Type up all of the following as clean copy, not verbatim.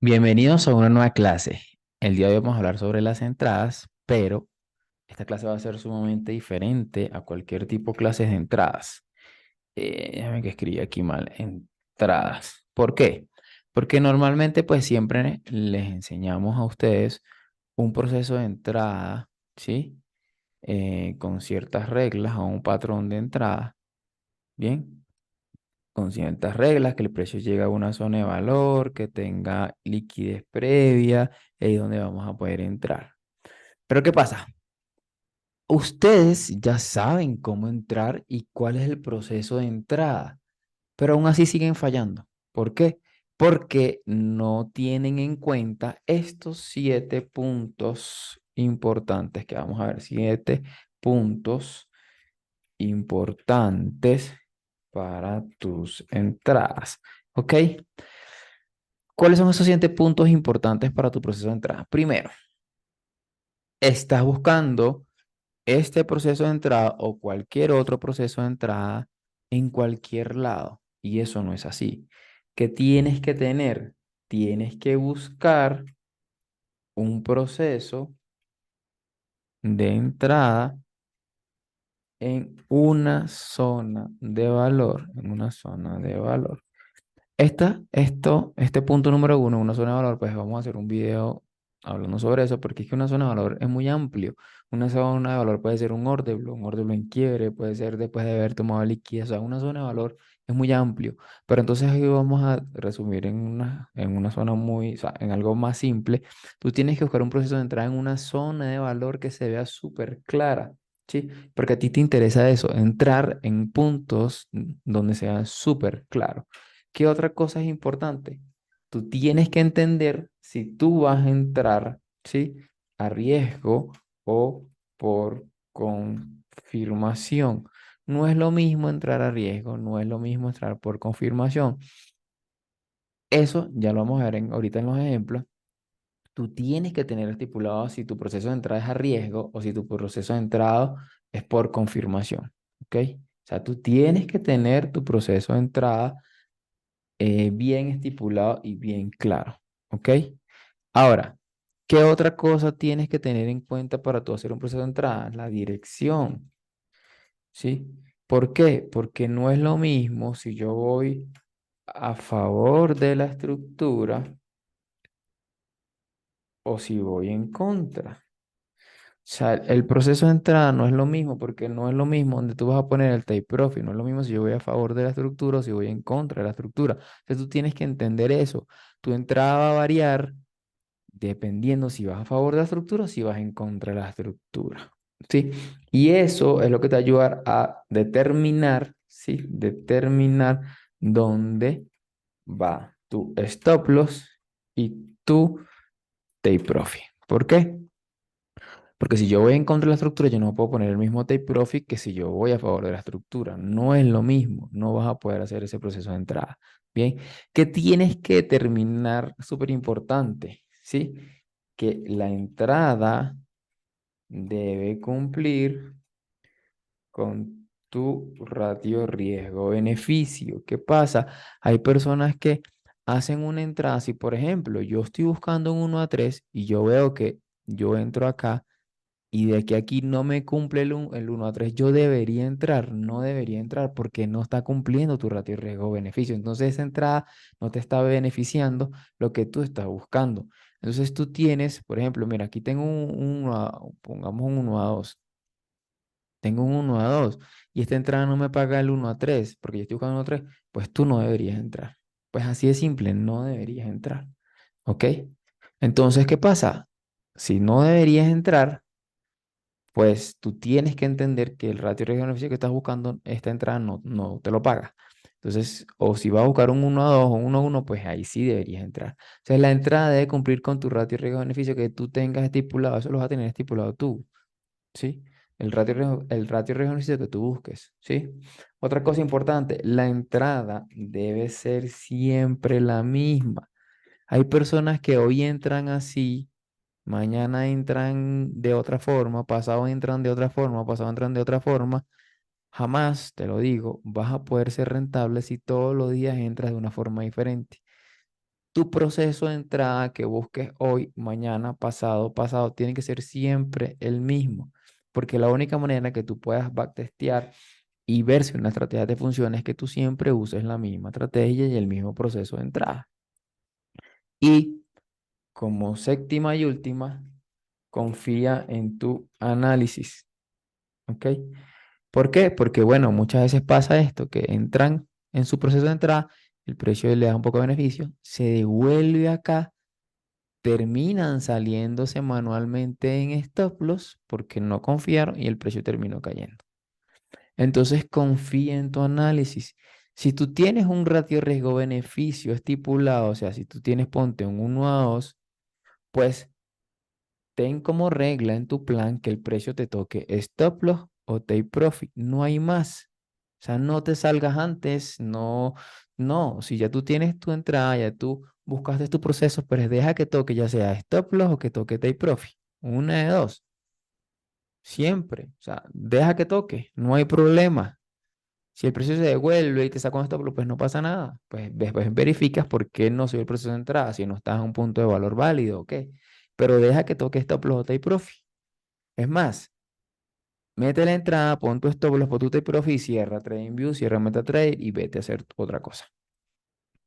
Bienvenidos a una nueva clase. El día de hoy vamos a hablar sobre las entradas, pero esta clase va a ser sumamente diferente a cualquier tipo de clases de entradas. Déjame que escribí aquí mal, entradas. ¿Por qué? Porque normalmente pues siempre les enseñamos a ustedes un proceso de entrada, ¿sí? Con ciertas reglas o un patrón de entrada, ¿bien? Con ciertas reglas, que el precio llegue a una zona de valor, que tenga liquidez previa, y ahí es donde vamos a poder entrar. Pero ¿qué pasa? Ustedes ya saben cómo entrar y cuál es el proceso de entrada, pero aún así siguen fallando. ¿Por qué? Porque no tienen en cuenta estos 7 puntos importantes que vamos a ver, 7 puntos importantes para tus entradas. ¿Ok? ¿Cuáles son esos 7 puntos importantes para tu proceso de entrada? Primero, estás buscando este proceso de entrada o cualquier otro proceso de entrada en cualquier lado. Y eso no es así. ¿Qué tienes que tener? Tienes que buscar un proceso de entrada en una zona de valor, en una zona de valor. Este punto número uno, una zona de valor, pues vamos a hacer un video hablando sobre eso, porque es que una zona de valor es muy amplio. Una zona de valor puede ser un order en quiebre, puede ser después de haber tomado liquidez. O sea, una zona de valor es muy amplio. Pero entonces aquí vamos a resumir en una zona muy, o sea, en algo más simple. Tú tienes que buscar un proceso de entrada en una zona de valor que se vea súper clara, ¿sí? Porque a ti te interesa eso, entrar en puntos donde sea súper claro. ¿Qué otra cosa es importante? Tú tienes que entender si tú vas a entrar, ¿sí? A riesgo o por confirmación. No es lo mismo entrar a riesgo, no es lo mismo entrar por confirmación. Eso ya lo vamos a ver ahorita en los ejemplos. Tú tienes que tener estipulado si tu proceso de entrada es a riesgo o si tu proceso de entrada es por confirmación. ¿Ok? O sea, tú tienes que tener tu proceso de entrada bien estipulado y bien claro. ¿Ok? Ahora, ¿qué otra cosa tienes que tener en cuenta para tú hacer un proceso de entrada? La dirección. ¿Sí? ¿Por qué? Porque no es lo mismo si yo voy a favor de la estructura o si voy en contra. O sea, el proceso de entrada no es lo mismo porque no es lo mismo donde tú vas a poner el take profit, no es lo mismo si yo voy a favor de la estructura o si voy en contra de la estructura. Entonces tú tienes que entender eso. Tu entrada va a variar dependiendo si vas a favor de la estructura o si vas en contra de la estructura. ¿Sí? Y eso es lo que te va a ayudar a determinar, ¿sí? Determinar dónde va tu stop loss y tu take profit. ¿Por qué? Porque si yo voy en contra de la estructura, yo no puedo poner el mismo take profit que si yo voy a favor de la estructura. No es lo mismo, no vas a poder hacer ese proceso de entrada. Bien, que tienes que determinar, súper importante, ¿sí? Que la entrada debe cumplir con tu ratio riesgo-beneficio. ¿Qué pasa? Hay personas que hacen una entrada, si por ejemplo yo estoy buscando un 1 a 3 y yo veo que yo entro acá y de que aquí no me cumple el 1 a 3, yo debería entrar, no debería entrar porque no está cumpliendo tu ratio riesgo-beneficio. Entonces esa entrada no te está beneficiando lo que tú estás buscando. Entonces tú tienes, por ejemplo, mira, aquí tengo pongamos un 1 a 2. Tengo un 1 a 2 y esta entrada no me paga el 1 a 3 porque yo estoy buscando 1 a 3, pues tú no deberías entrar. Pues así de simple, no deberías entrar. ¿Ok? Entonces, ¿qué pasa? Si no deberías entrar, pues tú tienes que entender que el ratio riesgo-beneficio que estás buscando, esta entrada no te lo paga. Entonces, o si vas a buscar un 1 a 2 o un 1 a 1, pues ahí sí deberías entrar. Entonces, la entrada debe cumplir con tu ratio riesgo-beneficio que tú tengas estipulado. Eso lo vas a tener estipulado tú, ¿sí? El ratio riesgo-beneficio que tú busques, ¿sí? Otra cosa importante, la entrada debe ser siempre la misma. Hay personas que hoy entran así, mañana entran de otra forma, pasado entran de otra forma, pasado entran de otra forma. Jamás, te lo digo, vas a poder ser rentable si todos los días entras de una forma diferente. tu proceso de entrada que busques hoy, mañana, pasado, tiene que ser siempre el mismo, porque la única manera que tú puedas backtestear y ver si una estrategia te funciona es que tú siempre uses la misma estrategia y el mismo proceso de entrada. Y como séptima y última, confía en tu análisis, ¿ok? ¿Por qué? Porque, bueno, muchas veces pasa esto, que entran en su proceso de entrada, el precio le da un poco de beneficio, se devuelve acá, terminan saliéndose manualmente en stop loss porque no confiaron y el precio terminó cayendo. Entonces confía en tu análisis. Si tú tienes un ratio riesgo-beneficio estipulado, o sea, si tú tienes, ponte un 1 a 2, pues ten como regla en tu plan que el precio te toque stop loss o take profit. No hay más. O sea, no te salgas antes, no, no. Si ya tú tienes tu entrada, ya tú buscaste tu proceso, pues deja que toque ya sea stop loss o que toque take profit. Una de dos. Siempre. O sea, deja que toque. No hay problema. Si el precio se devuelve y te saca un stop loss, pues no pasa nada. Pues después verificas por qué no subió el proceso de entrada, si no estás a un punto de valor válido, ok. Pero deja que toque stop loss o take profit. Es más, mete la entrada, pon tu stop loss, pon tu take profit, cierra TradingView, cierra MetaTrader y vete a hacer otra cosa.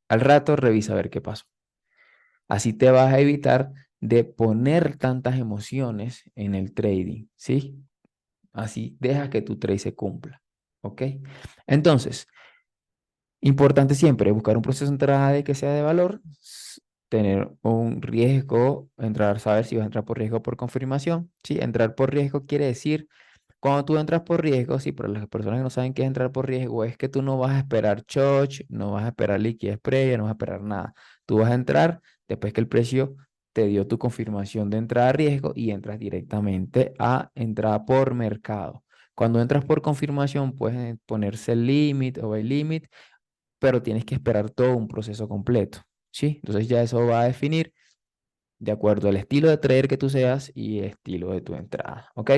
Al rato revisa a ver qué pasó. Así te vas a evitar de poner tantas emociones en el trading, ¿sí? Así deja que tu trade se cumpla, ¿ok? Entonces, importante siempre buscar un proceso de entrada de que sea de valor, tener un riesgo, entrar, saber si vas a entrar por riesgo o por confirmación, ¿sí? Entrar por riesgo quiere decir cuando tú entras por riesgo, sí, pero las personas que no saben qué es entrar por riesgo es que tú no vas a esperar choch, no vas a esperar liquidez previa, no vas a esperar nada. Tú vas a entrar después que el precio te dio tu confirmación de entrada a riesgo y entras directamente a entrada por mercado. Cuando entras por confirmación, puedes ponerse limit o buy limit, pero tienes que esperar todo un proceso completo, ¿sí? Entonces ya eso va a definir de acuerdo al estilo de trader que tú seas y estilo de tu entrada, ¿ok?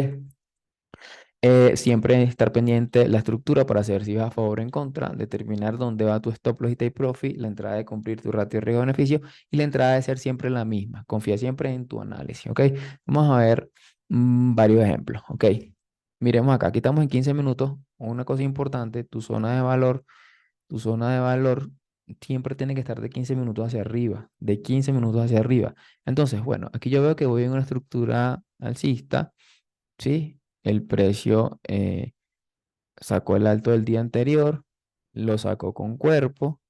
Siempre estar pendiente la estructura para saber si vas a favor o en contra, determinar dónde va tu stop loss y take profit, la entrada de cumplir tu ratio de riesgo-beneficio y la entrada de ser siempre la misma. Confía siempre en tu análisis, ¿ok? Vamos a ver varios ejemplos, ¿ok? Miremos acá, aquí estamos en 15 minutos. Una cosa importante, tu zona de valor siempre tiene que estar de 15 minutos hacia arriba, de 15 minutos hacia arriba. Entonces, bueno, aquí yo veo que voy en una estructura alcista. Sí, el precio sacó el alto del día anterior, lo sacó con cuerpo,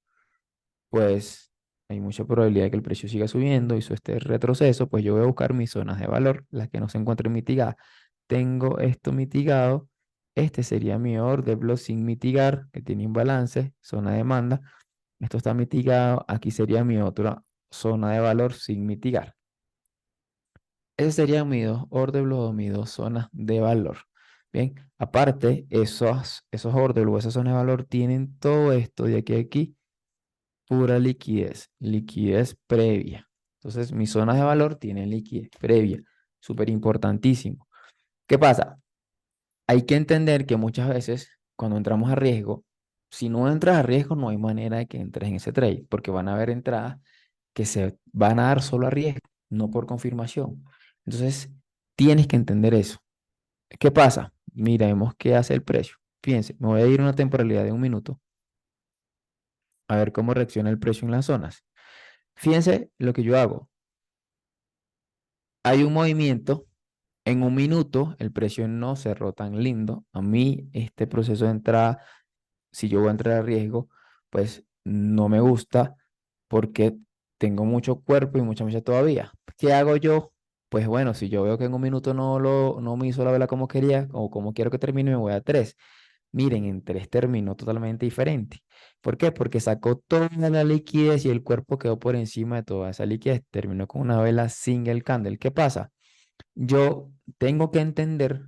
pues hay mucha probabilidad de que el precio siga subiendo, hizo este retroceso, pues yo voy a buscar mis zonas de valor, las que no se encuentren mitigadas. Tengo esto mitigado, este sería mi order block sin mitigar, que tiene imbalance, zona de demanda. Esto está mitigado, aquí sería mi otra zona de valor sin mitigar. Esos serían mis dos order blocks o mis dos zonas de valor. Bien, aparte, esos order blocks, esas zonas de valor tienen todo esto de aquí a aquí, pura liquidez, liquidez previa. Entonces, mis zonas de valor tienen liquidez previa, súper importantísimo. ¿Qué pasa? Hay que entender que muchas veces cuando entramos a riesgo, si no entras a riesgo, no hay manera de que entres en ese trade, porque van a haber entradas que se van a dar solo a riesgo, no por confirmación. Entonces, tienes que entender eso. ¿Qué pasa? Miremos qué hace el precio. Fíjense, me voy a ir a una temporalidad de 1 minuto a ver cómo reacciona el precio en las zonas. Fíjense lo que yo hago. Hay un movimiento. En 1 minuto el precio no cerró tan lindo. A mí este proceso de entrada, si yo voy a entrar a riesgo, pues no me gusta porque tengo mucho cuerpo y mucha mecha todavía. ¿Qué hago yo? Pues bueno, si yo veo que en 1 minuto no me hizo la vela como quería o como quiero que termine, me voy a 3. Miren, en 3 terminó totalmente diferente. ¿Por qué? Porque sacó toda la liquidez y el cuerpo quedó por encima de toda esa liquidez. Terminó con una vela single candle. ¿Qué pasa? Yo tengo que entender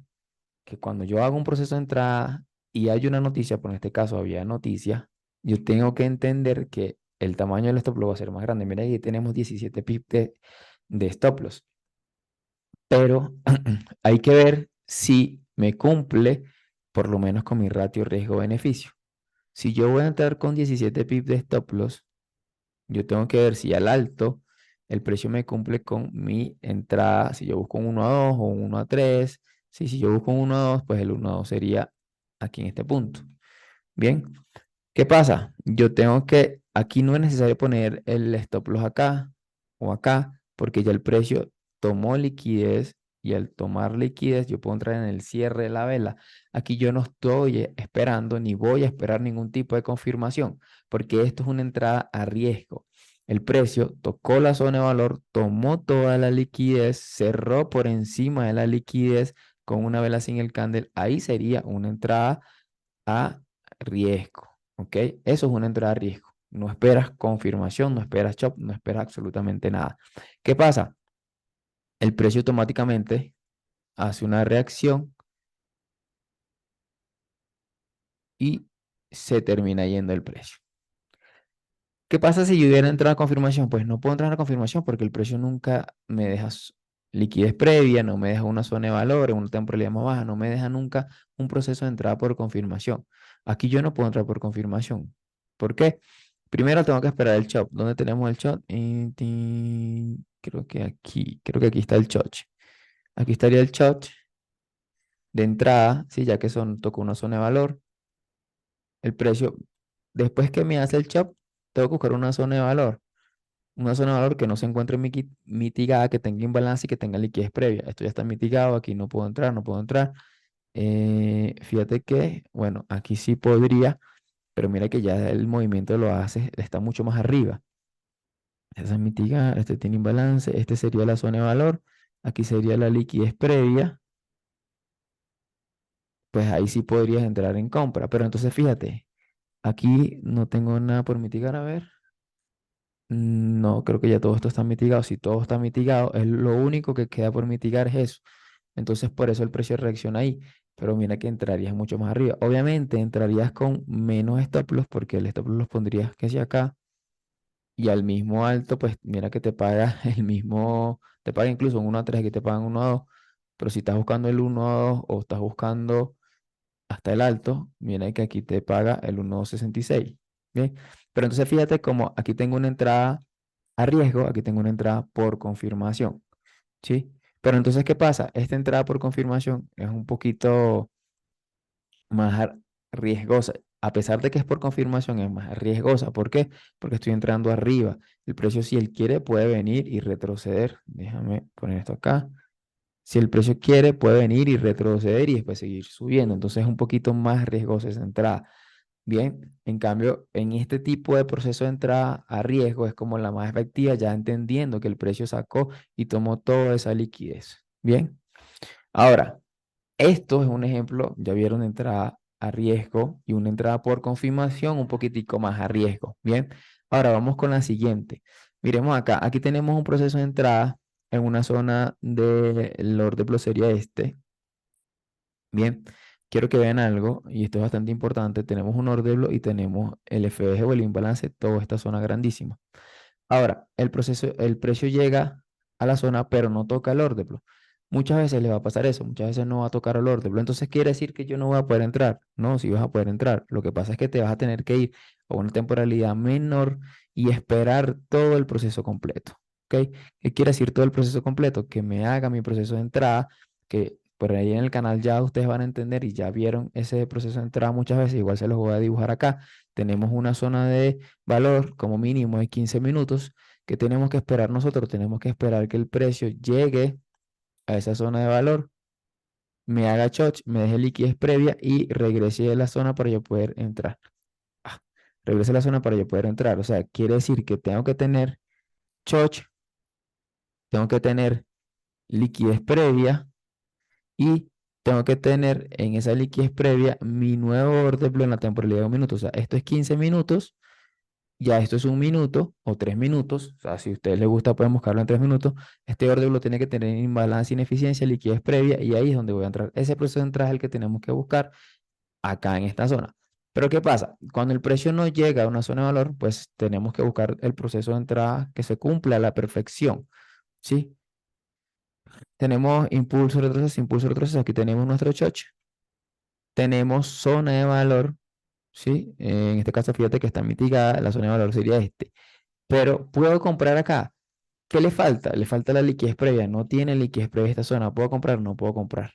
que cuando yo hago un proceso de entrada y hay una noticia, por en este caso había noticia, yo tengo que entender que el tamaño del stop loss va a ser más grande. Mira, aquí tenemos 17 pips de stop loss, pero hay que ver si me cumple por lo menos con mi ratio riesgo-beneficio. Si yo voy a entrar con 17 pips de stop loss, Yo tengo que ver si al alto el precio me cumple con mi entrada, si yo busco un 1 a 2 o un 1 a 3. Sí, si yo busco un 1 a 2, pues el 1 a 2 sería aquí en este punto. Bien, ¿qué pasa? Yo tengo que, aquí no es necesario poner el stop loss acá o acá, porque ya el precio tomó liquidez y al tomar liquidez yo puedo entrar en el cierre de la vela. Aquí yo no estoy esperando ni voy a esperar ningún tipo de confirmación, porque esto es una entrada a riesgo. El precio tocó la zona de valor, tomó toda la liquidez, cerró por encima de la liquidez con una vela sin el candle. Ahí sería una entrada a riesgo, ¿ok? Eso es una entrada a riesgo. No esperas confirmación, no esperas chop, no esperas absolutamente nada. ¿Qué pasa? El precio automáticamente hace una reacción y se termina yendo el precio. ¿Qué pasa si yo hubiera entrado a confirmación? Pues no puedo entrar a confirmación porque el precio nunca me deja liquidez previa, no me deja una zona de valor en una temporalidad más baja, no me deja nunca un proceso de entrada por confirmación. Aquí yo no puedo entrar por confirmación. ¿Por qué? Primero tengo que esperar el chop. ¿Dónde tenemos el chop? Creo que aquí está el chop. Aquí estaría el chop de entrada, sí, ya que tocó una zona de valor. El precio, después que me hace el chop, tengo que buscar una zona de valor. Una zona de valor que no se encuentre mitigada, que tenga imbalance y que tenga liquidez previa. Esto ya está mitigado, aquí no puedo entrar, no puedo entrar. Fíjate que, bueno, aquí sí podría, pero mira que ya el movimiento lo hace, está mucho más arriba. Esa es mitigada, este tiene imbalance, este sería la zona de valor, aquí sería la liquidez previa, pues ahí sí podrías entrar en compra. Pero entonces fíjate, aquí no tengo nada por mitigar, a ver. No, creo que ya todo esto está mitigado. Si todo está mitigado, es lo único que queda por mitigar es eso. Entonces, por eso el precio reacciona ahí. Pero mira que entrarías mucho más arriba. Obviamente, entrarías con menos stop loss porque el stop loss los pondrías que si acá y al mismo alto, pues mira que te paga el mismo, te paga incluso un 1 a 3, que te pagan 1 a 2. Pero si estás buscando el 1 a 2 o estás buscando hasta el alto, mira que aquí te paga el 1,66. Bien, pero entonces fíjate como aquí tengo una entrada a riesgo, aquí tengo una entrada por confirmación, ¿sí? Pero entonces, ¿qué pasa? Esta entrada por confirmación es un poquito más riesgosa. A pesar de que es por confirmación, es más riesgosa. ¿Por qué? Porque estoy entrando arriba. El precio, si él quiere, puede venir y retroceder. Déjame poner esto acá. Si el precio quiere, puede venir y retroceder y después seguir subiendo. Entonces es un poquito más riesgosa esa entrada. Bien, en cambio, en este tipo de proceso de entrada a riesgo es como la más efectiva, ya entendiendo que el precio sacó y tomó toda esa liquidez. Bien, ahora, esto es un ejemplo, ya vieron de entrada a riesgo y una entrada por confirmación un poquitico más a riesgo. Bien, ahora vamos con la siguiente. Miremos acá, aquí tenemos un proceso de entrada en una zona del orden de sería este. Bien, quiero que vean algo, y esto es bastante importante. Tenemos un ordeblo y tenemos el FBG o el imbalance, toda esta zona grandísima. Ahora, el precio llega a la zona, pero no toca el ordeblo. Muchas veces le va a pasar eso, muchas veces no va a tocar el ordeblo. Entonces quiere decir que yo no voy a poder entrar. No, sí vas a poder entrar. Lo que pasa es que te vas a tener que ir a una temporalidad menor y esperar todo el proceso completo. ¿Ok? ¿Qué quiere decir todo el proceso completo? Que me haga mi proceso de entrada, que por ahí en el canal ya ustedes van a entender y ya vieron ese proceso de entrada muchas veces, igual se los voy a dibujar acá. Tenemos una zona de valor como mínimo de 15 minutos que tenemos que esperar nosotros. Tenemos que esperar que el precio llegue a esa zona de valor, me haga short, me deje liquidez previa y regrese a la zona para yo poder entrar. Ah, regrese a la zona para yo poder entrar. O sea, quiere decir que tengo que tener short, tengo que tener liquidez previa y tengo que tener en esa liquidez previa mi nuevo orden en la temporalidad de un minuto. O sea, esto es 15 minutos. Ya esto es 1 minuto o 3 minutos. O sea, si a ustedes les gusta, pueden buscarlo en 3 minutos. Este orden lo tiene que tener imbalance, ineficiencia, liquidez previa, y ahí es donde voy a entrar. Ese proceso de entrada es el que tenemos que buscar acá en esta zona. Pero ¿qué pasa? Cuando el precio no llega a una zona de valor, pues tenemos que buscar el proceso de entrada que se cumpla a la perfección. ¿Sí? Tenemos impulso, retroceso. Aquí tenemos nuestro choche. Tenemos zona de valor. ¿Sí? En este caso, fíjate que está mitigada. La zona de valor sería este. pero puedo comprar acá. ¿Qué le falta? Le falta la liquidez previa. No tiene liquidez previa esta zona. ¿Puedo comprar? No puedo comprar.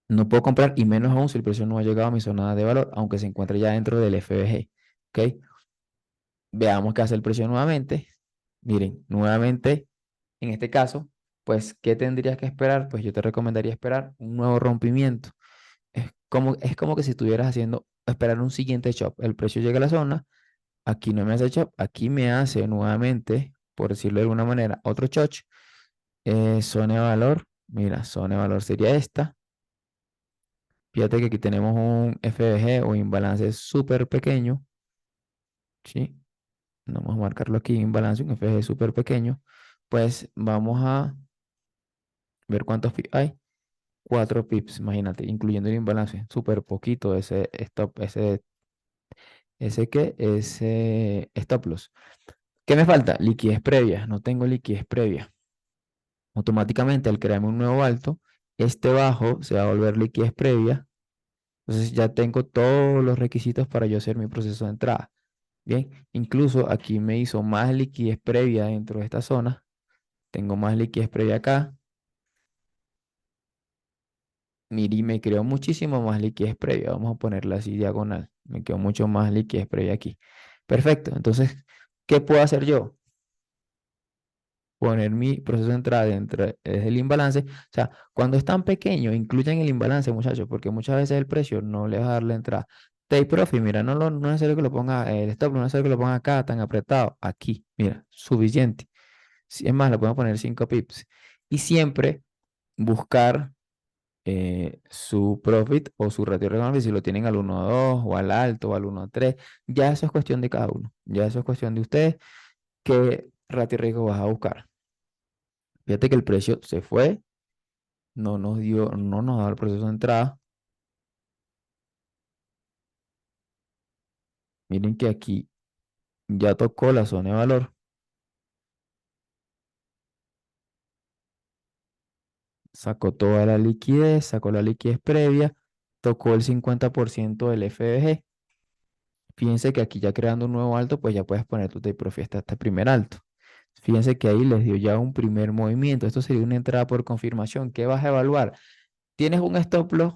No puedo comprar y menos aún si el precio no ha llegado a mi zona de valor, aunque se encuentre ya dentro del FBG. ¿Ok? Veamos qué hace el precio nuevamente. Miren, nuevamente, en este caso, pues, ¿qué tendrías que esperar? Pues yo te recomendaría esperar un nuevo rompimiento. Es como que si estuvieras haciendo, esperar un siguiente chop. El precio llega a la zona, aquí no me hace chop, aquí me hace nuevamente, por decirlo de alguna manera, otro chop. Zona de valor, mira, zona de valor sería esta. Fíjate que aquí tenemos un FBG o imbalance súper pequeño, ¿sí? Vamos a marcarlo aquí, imbalance, un FBG súper pequeño. Pues vamos a ver cuántos pips hay. 4 pips, imagínate, incluyendo el imbalance. Súper poquito ese stop, ese stop loss. ¿Qué me falta? Liquidez previa. No tengo liquidez previa. Automáticamente, al crearme un nuevo alto, este bajo se va a volver liquidez previa. Entonces ya tengo todos los requisitos para yo hacer mi proceso de entrada. Bien, incluso aquí me hizo más liquidez previa dentro de esta zona. Tengo más liquidez previa acá. Miri me creó muchísimo más liquidez previa. Vamos a ponerla así diagonal. Me quedó mucho más liquidez previa aquí. Perfecto. Entonces, ¿qué puedo hacer yo? Poner mi proceso de entrada dentro del imbalance. O sea, cuando es tan pequeño, incluyan el imbalance, muchachos, porque muchas veces el precio no le va a dar la entrada. Take profit, mira, no es necesario que lo ponga, el stop, no es necesario que lo ponga acá tan apretado. Aquí, mira, suficiente. Es más, le podemos poner 5 pips. Y siempre buscar su profit o su ratio de ganancia, si lo tienen al 1:2 o al alto o al 1:3, ya eso es cuestión de cada uno. Ya eso es cuestión de ustedes qué ratio de riesgo vas a buscar. Fíjate que el precio se fue, no nos dio el proceso de entrada. Miren que aquí ya tocó la zona de valor, sacó toda la liquidez, sacó la liquidez previa, tocó el 50% del FBG. Fíjense que aquí ya creando un nuevo alto, pues ya puedes poner tu take profit hasta este primer alto. Fíjense que ahí les dio ya un primer movimiento. Esto sería una entrada por confirmación. ¿Qué vas a evaluar? ¿Tienes un stop loss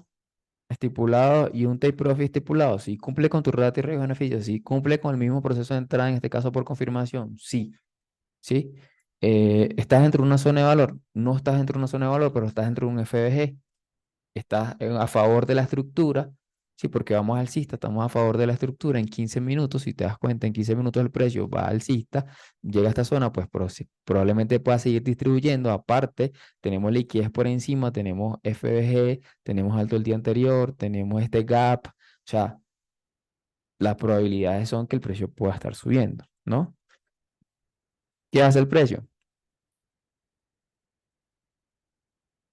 estipulado y un take profit estipulado? Sí, cumple con tu ratio de riesgo beneficio. Sí, cumple con el mismo proceso de entrada, en este caso por confirmación. Sí, sí. ¿Estás dentro de una zona de valor? No estás dentro de una zona de valor, pero estás dentro de un FBG. Estás a favor de la estructura, sí, porque vamos alcista, estamos a favor de la estructura en 15 minutos, si te das cuenta, en 15 minutos el precio va alcista, llega a esta zona, pues probablemente pueda seguir distribuyendo, aparte, tenemos liquidez por encima, tenemos FBG, tenemos alto el día anterior, tenemos este gap, o sea, las probabilidades son que el precio pueda estar subiendo, ¿no? ¿Qué hace el precio?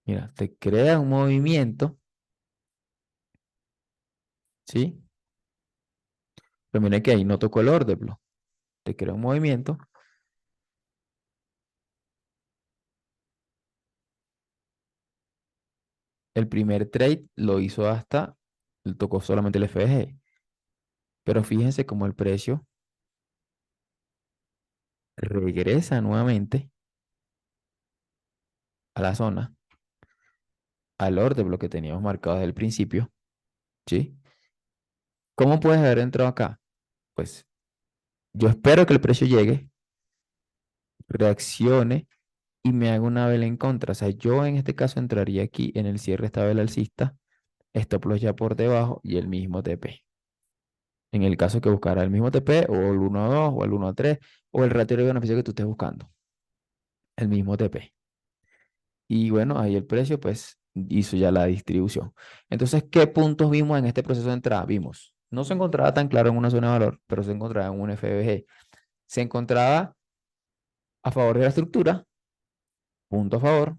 Mira, te crea un movimiento, ¿sí? Pero mira que ahí no tocó el order block, te crea un movimiento. El primer trade lo hizo tocó solamente el FBG. Pero fíjense cómo el precio regresa nuevamente a la zona, al orden lo que teníamos marcado desde el principio, ¿sí? ¿Cómo puedes haber entrado acá? Pues yo espero que el precio llegue, reaccione y me haga una vela en contra. O sea, yo en este caso entraría aquí en el cierre de esta vela alcista, stop loss ya por debajo y el mismo TP. En el caso que buscara el mismo TP o el 1:2 o el 1:3 o el ratio de beneficio que tú estés buscando, el mismo TP. Y bueno, ahí el precio pues hizo ya la distribución. Entonces, ¿qué puntos vimos en este proceso de entrada? Vimos, no se encontraba tan claro en una zona de valor, pero se encontraba en un FBG. Se encontraba a favor de la estructura, punto a favor.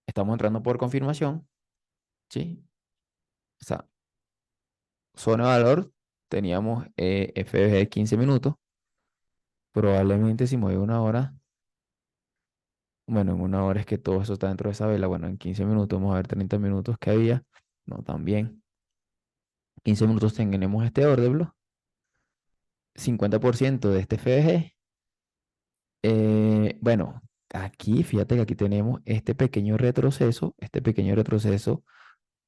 Estamos entrando por confirmación, ¿sí? O sea, zona de valor, teníamos FBG de 15 minutos. Probablemente si mueve una hora, bueno, en una hora es que todo eso está dentro de esa vela. Bueno, en 15 minutos, vamos a ver 30 minutos que había. No, también. 15 minutos tenemos este orden, 50% de este FBG. Bueno, aquí, fíjate que aquí tenemos este pequeño retroceso. Este pequeño retroceso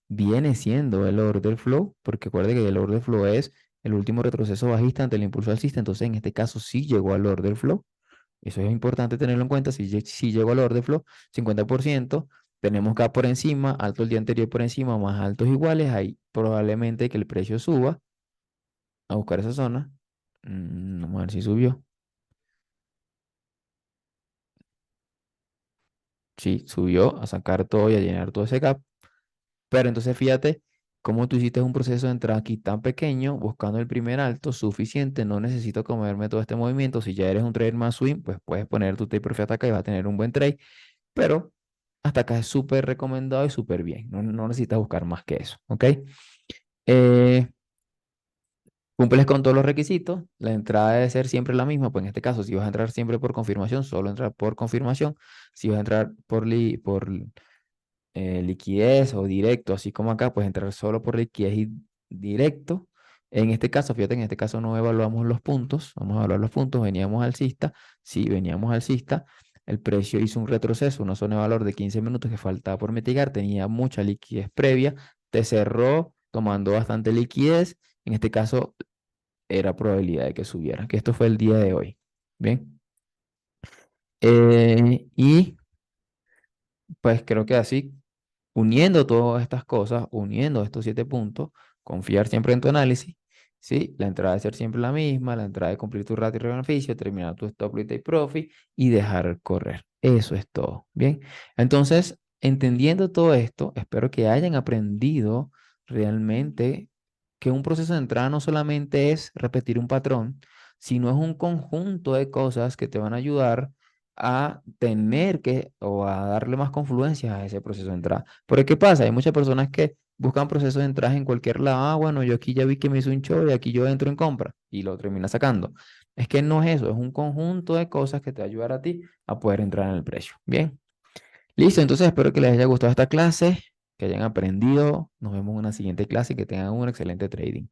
viene siendo el order flow, porque acuérdate que el order flow es el último retroceso bajista ante el impulso alcista. Entonces, en este caso, sí llegó al order flow. Eso es importante tenerlo en cuenta. Si llegó al order flow, 50%. Tenemos acá por encima, alto el día anterior por encima, más altos iguales. Ahí probablemente que el precio suba a buscar esa zona. Vamos a ver si subió. Sí, subió a sacar todo y a llenar todo ese gap. Pero entonces fíjate cómo tú hiciste un proceso de entrada aquí tan pequeño, buscando el primer alto suficiente. No necesito comerme todo este movimiento. Si ya eres un trader más swing, pues puedes poner tu take profit hasta acá y vas a tener un buen trade. Pero hasta acá es súper recomendado y súper bien. No necesitas buscar más que eso, ¿ok? Eh, Cumples con todos los requisitos. La entrada debe ser siempre la misma. Pues en este caso, si vas a entrar siempre por confirmación, solo entrar por confirmación. Si vas a entrar por liquidez o directo, así como acá, pues entrar solo por liquidez y directo. En este caso, fíjate, en este caso no evaluamos los puntos, vamos a evaluar los puntos, veníamos alcista, sí, veníamos alcista, el precio hizo un retroceso, una zona de valor de 15 minutos que faltaba por mitigar, tenía mucha liquidez previa, te cerró tomando bastante liquidez, en este caso era probabilidad de que subiera, que esto fue el día de hoy. Bien. Y pues creo que así uniendo todas estas cosas, uniendo estos 7 puntos, confiar siempre en tu análisis, ¿sí? La entrada debe ser siempre la misma, la entrada de cumplir tu ratio de beneficio, terminar tu stop loss y take profit y dejar correr. Eso es todo, ¿bien? Entonces, entendiendo todo esto, espero que hayan aprendido realmente que un proceso de entrada no solamente es repetir un patrón, sino es un conjunto de cosas que te van a ayudar a tener que o a darle más confluencia a ese proceso de entrada. Porque ¿qué pasa? Hay muchas personas que buscan procesos de entrada en cualquier lado. Ah, bueno, yo aquí ya vi que me hizo un show y aquí yo entro en compra y lo termina sacando. Es que no es eso, es un conjunto de cosas que te va a ayudar a ti a poder entrar en el precio. Bien, listo, entonces espero que les haya gustado esta clase, que hayan aprendido. Nos vemos en una siguiente clase y que tengan un excelente trading.